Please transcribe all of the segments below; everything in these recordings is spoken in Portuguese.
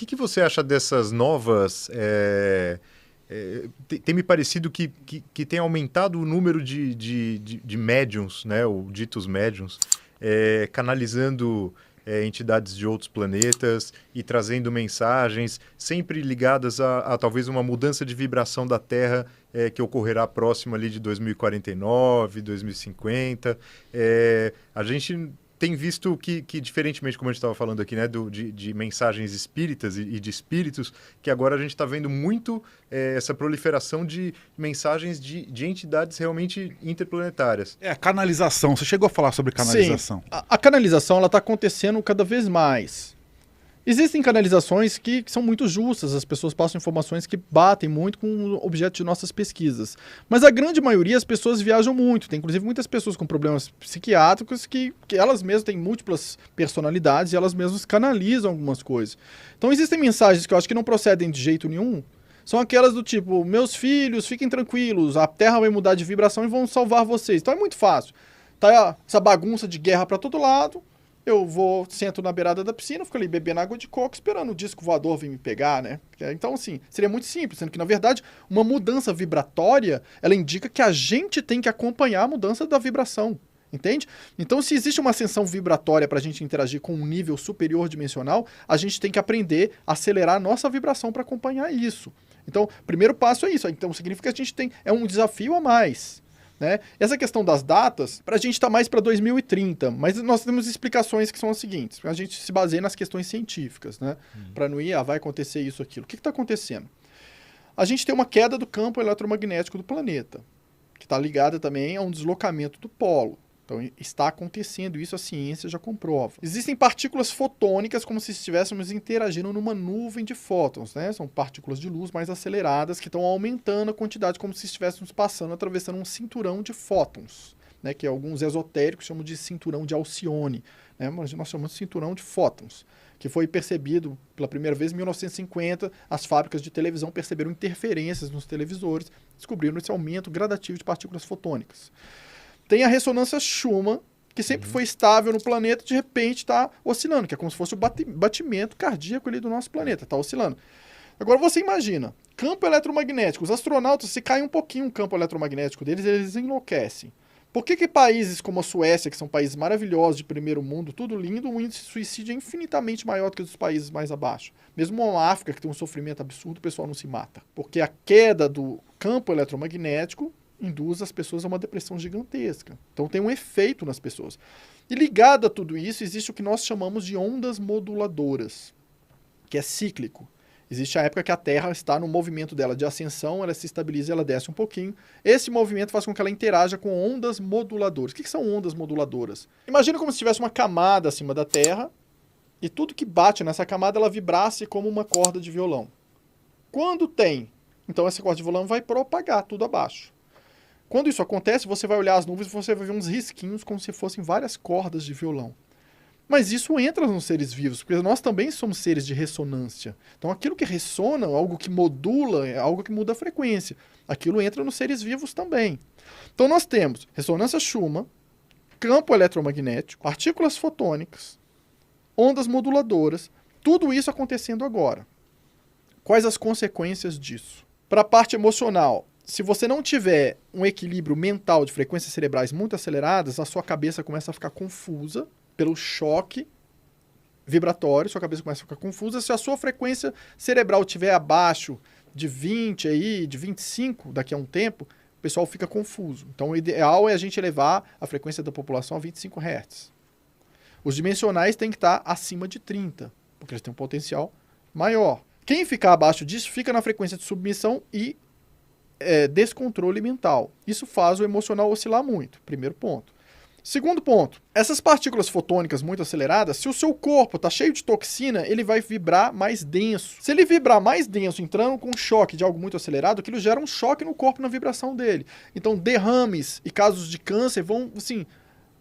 que você acha dessas novas... tem me parecido que tem aumentado o número de médiums, né, ou ditos médiums, canalizando entidades de outros planetas e trazendo mensagens sempre ligadas a talvez uma mudança de vibração da Terra que ocorrerá próximo ali de 2049, 2050. A gente tem visto que diferentemente, como a gente estava falando aqui, né, de mensagens espíritas e de espíritos, que agora a gente está vendo muito essa proliferação de mensagens de entidades realmente interplanetárias. A canalização. Você chegou a falar sobre canalização. Sim, a canalização ela está acontecendo cada vez mais. Existem canalizações que são muito justas, as pessoas passam informações que batem muito com o objeto de nossas pesquisas. Mas a grande maioria, as pessoas viajam muito. Tem inclusive muitas pessoas com problemas psiquiátricos que elas mesmas têm múltiplas personalidades e elas mesmas canalizam algumas coisas. Então existem mensagens que eu acho que não procedem de jeito nenhum. São aquelas do tipo, meus filhos, fiquem tranquilos, a Terra vai mudar de vibração e vão salvar vocês. Então é muito fácil. Tá essa bagunça de guerra para todo lado. Eu sento na beirada da piscina, fico ali bebendo água de coco, esperando o disco voador vir me pegar, né? Então, assim, seria muito simples, sendo que, na verdade, uma mudança vibratória, ela indica que a gente tem que acompanhar a mudança da vibração, entende? Então, se existe uma ascensão vibratória para a gente interagir com um nível superior dimensional, a gente tem que aprender a acelerar a nossa vibração para acompanhar isso. Então, o primeiro passo é isso. Então, significa que a gente é um desafio a mais. Né? Essa questão das datas, para a gente está mais para 2030, mas nós temos explicações que são as seguintes, a gente se baseia nas questões científicas, né? Para não ir, vai acontecer isso, aquilo. O que está acontecendo? A gente tem uma queda do campo eletromagnético do planeta, que está ligada também a um deslocamento do polo. Então está acontecendo isso, a ciência já comprova. Existem partículas fotônicas como se estivéssemos interagindo numa nuvem de fótons, né? São partículas de luz mais aceleradas que estão aumentando a quantidade como se estivéssemos passando, atravessando um cinturão de fótons, né? Que alguns esotéricos chamam de cinturão de Alcione, né? Mas nós chamamos de cinturão de fótons, que foi percebido pela primeira vez em 1950, as fábricas de televisão perceberam interferências nos televisores, descobriram esse aumento gradativo de partículas fotônicas. Tem a ressonância Schumann, que sempre foi estável no planeta, de repente está oscilando, que é como se fosse o batimento cardíaco ali do nosso planeta, está oscilando. Agora você imagina, campo eletromagnético, os astronautas, se cai um pouquinho o campo eletromagnético deles, eles enlouquecem. Por que países como a Suécia, que são países maravilhosos de primeiro mundo, tudo lindo, o índice de suicídio é infinitamente maior do que os países mais abaixo? Mesmo a África, que tem um sofrimento absurdo, o pessoal não se mata. Porque a queda do campo eletromagnético induz as pessoas a uma depressão gigantesca. Então tem um efeito nas pessoas. E ligado a tudo isso, existe o que nós chamamos de ondas moduladoras, que é cíclico. Existe a época que a Terra está no movimento dela de ascensão, ela se estabiliza e ela desce um pouquinho. Esse movimento faz com que ela interaja com ondas moduladoras. O que são ondas moduladoras? Imagina como se tivesse uma camada acima da Terra e tudo que bate nessa camada ela vibrasse como uma corda de violão. Quando tem, então essa corda de violão vai propagar tudo abaixo. Quando isso acontece, você vai olhar as nuvens e você vai ver uns risquinhos como se fossem várias cordas de violão. Mas isso entra nos seres vivos, porque nós também somos seres de ressonância. Então aquilo que ressona, algo que modula, é algo que muda a frequência. Aquilo entra nos seres vivos também. Então nós temos ressonância Schumann, campo eletromagnético, partículas fotônicas, ondas moduladoras, tudo isso acontecendo agora. Quais as consequências disso? Para a parte emocional, se você não tiver um equilíbrio mental de frequências cerebrais muito aceleradas, a sua cabeça começa a ficar confusa pelo choque vibratório, sua cabeça começa a ficar confusa. Se a sua frequência cerebral estiver abaixo de 20, de 25 daqui a um tempo, o pessoal fica confuso. Então o ideal é a gente elevar a frequência da população a 25 Hz. Os dimensionais têm que estar acima de 30, porque eles têm um potencial maior. Quem ficar abaixo disso fica na frequência de submissão e descontrole mental. Isso faz o emocional oscilar muito. Primeiro ponto. Segundo ponto, essas partículas fotônicas muito aceleradas, se o seu corpo está cheio de toxina, ele vai vibrar mais denso. Se ele vibrar mais denso, entrando com um choque de algo muito acelerado, aquilo gera um choque no corpo, na vibração dele. Então, derrames e casos de câncer vão, assim,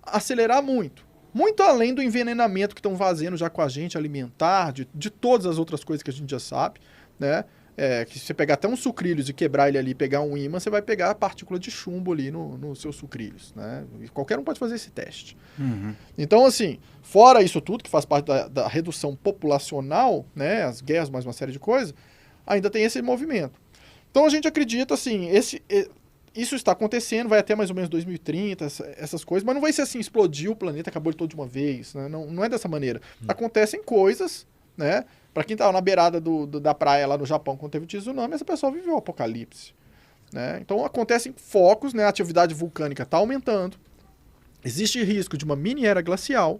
acelerar muito. Muito além do envenenamento que estão fazendo já com a gente, alimentar, de todas as outras coisas que a gente já sabe, né? que se você pegar até um sucrilhos e quebrar ele ali e pegar um ímã, você vai pegar a partícula de chumbo ali no seu sucrilhos, né? E qualquer um pode fazer esse teste. Então, assim, fora isso tudo, que faz parte da redução populacional, né? As guerras, mais uma série de coisas, ainda tem esse movimento. Então, a gente acredita, assim, isso está acontecendo, vai até mais ou menos 2030, essas coisas, mas não vai ser assim, explodiu o planeta, acabou ele todo de uma vez, né? Não é dessa maneira. Acontecem coisas, né? Para quem estava na beirada da praia lá no Japão, quando teve o tsunami, essa pessoa viveu o apocalipse, né? Então acontecem focos, né? A atividade vulcânica está aumentando, existe risco de uma mini era glacial,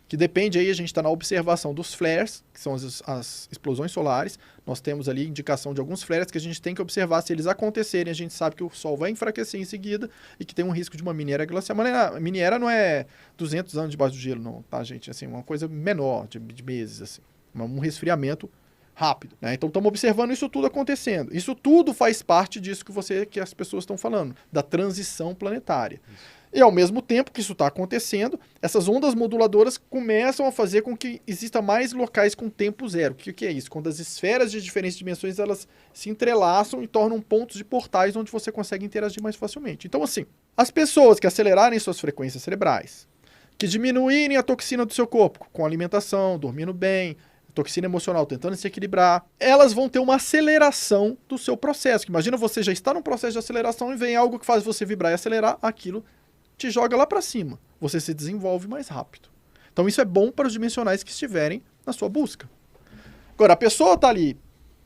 que depende aí, a gente está na observação dos flares, que são as explosões solares. Nós temos ali indicação de alguns flares que a gente tem que observar. Se eles acontecerem, a gente sabe que o Sol vai enfraquecer em seguida e que tem um risco de uma mini era glacial. Mas a mini era não é 200 anos debaixo do gelo, não, tá, gente? Assim, uma coisa menor, de meses, assim. Um resfriamento rápido, né? Então estamos observando isso tudo acontecendo. Isso tudo faz parte disso que as pessoas estão falando, da transição planetária. Isso. E ao mesmo tempo que isso está acontecendo, essas ondas moduladoras começam a fazer com que exista mais locais com tempo zero. O que é isso? Quando as esferas de diferentes dimensões elas se entrelaçam e tornam pontos de portais onde você consegue interagir mais facilmente. Então, assim, as pessoas que acelerarem suas frequências cerebrais, que diminuírem a toxina do seu corpo com alimentação, dormindo bem, toxina emocional, tentando se equilibrar, elas vão ter uma aceleração do seu processo. Imagina você já está num processo de aceleração e vem algo que faz você vibrar e acelerar, aquilo te joga lá para cima. Você se desenvolve mais rápido. Então isso é bom para os dimensionais que estiverem na sua busca. Agora, a pessoa está ali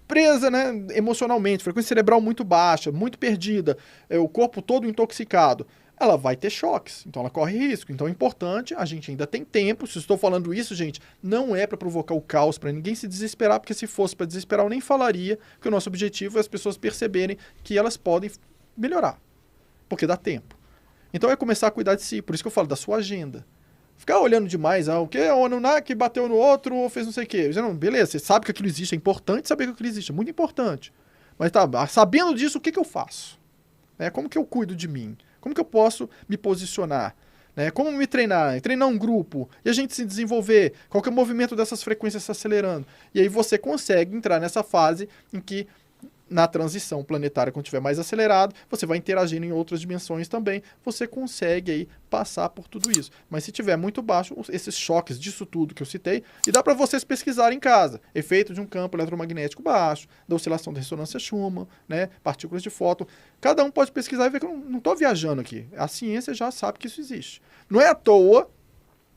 presa, né, emocionalmente, frequência cerebral muito baixa, muito perdida, o corpo todo intoxicado. Ela vai ter choques, então ela corre risco. Então é importante, a gente ainda tem tempo. Se eu estou falando isso, gente, não é para provocar o caos, para ninguém se desesperar, porque se fosse para desesperar, eu nem falaria que o nosso objetivo é as pessoas perceberem que elas podem melhorar, porque dá tempo. Então é começar a cuidar de si, por isso que eu falo da sua agenda. Ficar olhando demais, o que? O Anunnaki bateu no outro ou fez não sei o quê. Não, beleza, você sabe que aquilo existe, é importante saber que aquilo existe, é muito importante. Mas tá, sabendo disso, o que eu faço? Como que eu cuido de mim? Como que eu posso me posicionar? Como me treinar? Treinar um grupo e a gente se desenvolver. Qual que é o movimento dessas frequências se acelerando? E aí você consegue entrar nessa fase em que, na transição planetária, quando estiver mais acelerado, você vai interagindo em outras dimensões também. Você consegue aí passar por tudo isso. Mas se tiver muito baixo, esses choques disso tudo que eu citei, e dá para vocês pesquisarem em casa. Efeito de um campo eletromagnético baixo, da oscilação da ressonância Schumann, né, partículas de fóton. Cada um pode pesquisar e ver que eu não estou viajando aqui. A ciência já sabe que isso existe. Não é à toa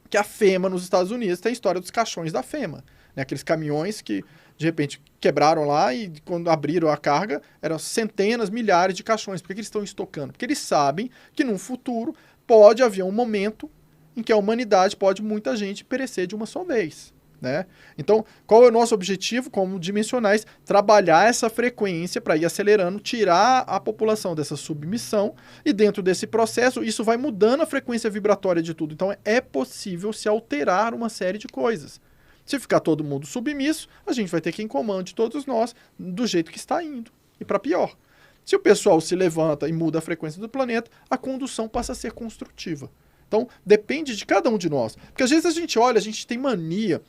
que a FEMA nos Estados Unidos tem a história dos caixões da FEMA. Aqueles caminhões que, de repente, quebraram lá e quando abriram a carga, eram centenas, milhares de caixões. Por que eles estão estocando? Porque eles sabem que num futuro pode haver um momento em que a humanidade pode muita gente perecer de uma só vez. Né? Então, qual é o nosso objetivo como dimensionais? Trabalhar essa frequência para ir acelerando, tirar a população dessa submissão e dentro desse processo, isso vai mudando a frequência vibratória de tudo. Então, é possível se alterar uma série de coisas. Se ficar todo mundo submisso, a gente vai ter quem comande todos nós do jeito que está indo. E para pior. Se o pessoal se levanta e muda a frequência do planeta, a condução passa a ser construtiva. Então, depende de cada um de nós. Porque às vezes a gente olha, a gente tem mania,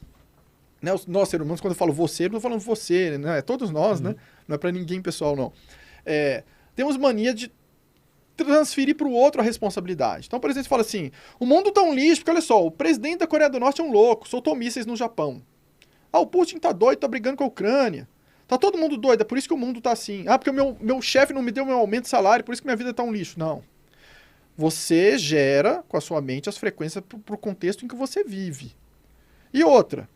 né? Nós, seres humanos, quando eu falo você, eu não estou falando você, né? É todos nós, né? Não é para ninguém pessoal, não. Temos mania de transferir para o outro a responsabilidade. Então, por exemplo, você fala assim, o mundo tá um lixo, porque olha só, o presidente da Coreia do Norte é um louco, soltou mísseis no Japão. O Putin tá doido, tá brigando com a Ucrânia. Tá todo mundo doido, é por isso que o mundo tá assim. Porque o meu chefe não me deu meu aumento de salário, por isso que minha vida tá um lixo. Não. Você gera com a sua mente as frequências pro contexto em que você vive. E outra,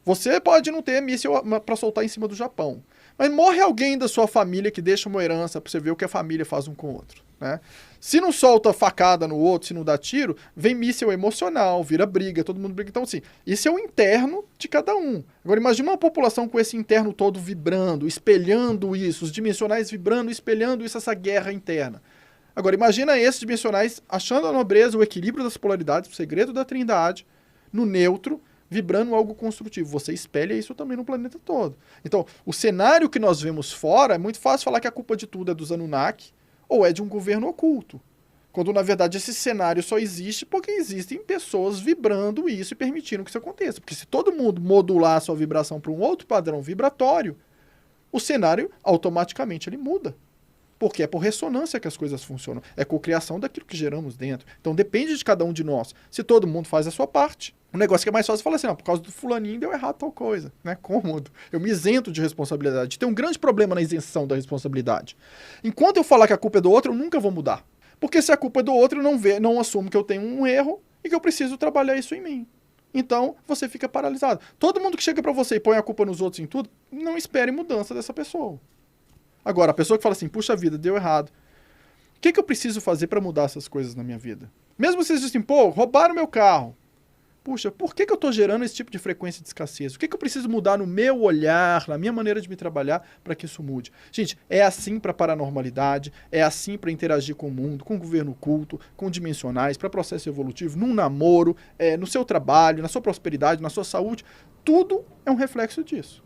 você pode não ter míssil para soltar em cima do Japão, mas morre alguém da sua família que deixa uma herança para você ver o que a família faz um com o outro. Né? Se não solta facada no outro, se não dá tiro, vem míssil emocional, vira briga, todo mundo briga. Então, assim, isso é o interno de cada um. Agora, imagina uma população com esse interno todo vibrando, espelhando isso, os dimensionais vibrando, espelhando isso, essa guerra interna. Agora, imagina esses dimensionais achando a nobreza, o equilíbrio das polaridades, o segredo da trindade, no neutro, vibrando algo construtivo. Você espelha isso também no planeta todo. Então, o cenário que nós vemos fora, é muito fácil falar que a culpa de tudo é dos Anunnaki, ou é de um governo oculto. Quando, na verdade, esse cenário só existe porque existem pessoas vibrando isso e permitindo que isso aconteça. Porque se todo mundo modular a sua vibração para um outro padrão vibratório, o cenário automaticamente ele muda. Porque é por ressonância que as coisas funcionam. É cocriação daquilo que geramos dentro. Então depende de cada um de nós. Se todo mundo faz a sua parte, o negócio que é mais fácil é falar assim, não, por causa do fulaninho deu errado tal coisa. Né? Cômodo. Eu me isento de responsabilidade. Tem um grande problema na isenção da responsabilidade. Enquanto eu falar que a culpa é do outro, eu nunca vou mudar. Porque se a culpa é do outro, eu não assumo que eu tenho um erro e que eu preciso trabalhar isso em mim. Então, você fica paralisado. Todo mundo que chega pra você e põe a culpa nos outros em tudo, não espere mudança dessa pessoa. Agora, a pessoa que fala assim, puxa vida, deu errado. O que eu preciso fazer para mudar essas coisas na minha vida? Mesmo vocês dizem, pô, roubaram meu carro. Puxa, por que eu estou gerando esse tipo de frequência de escassez? O que eu preciso mudar no meu olhar, na minha maneira de me trabalhar para que isso mude? Gente, é assim para paranormalidade, é assim para interagir com o mundo, com o governo oculto, com dimensionais, para processo evolutivo, num namoro, no seu trabalho, na sua prosperidade, na sua saúde. Tudo é um reflexo disso.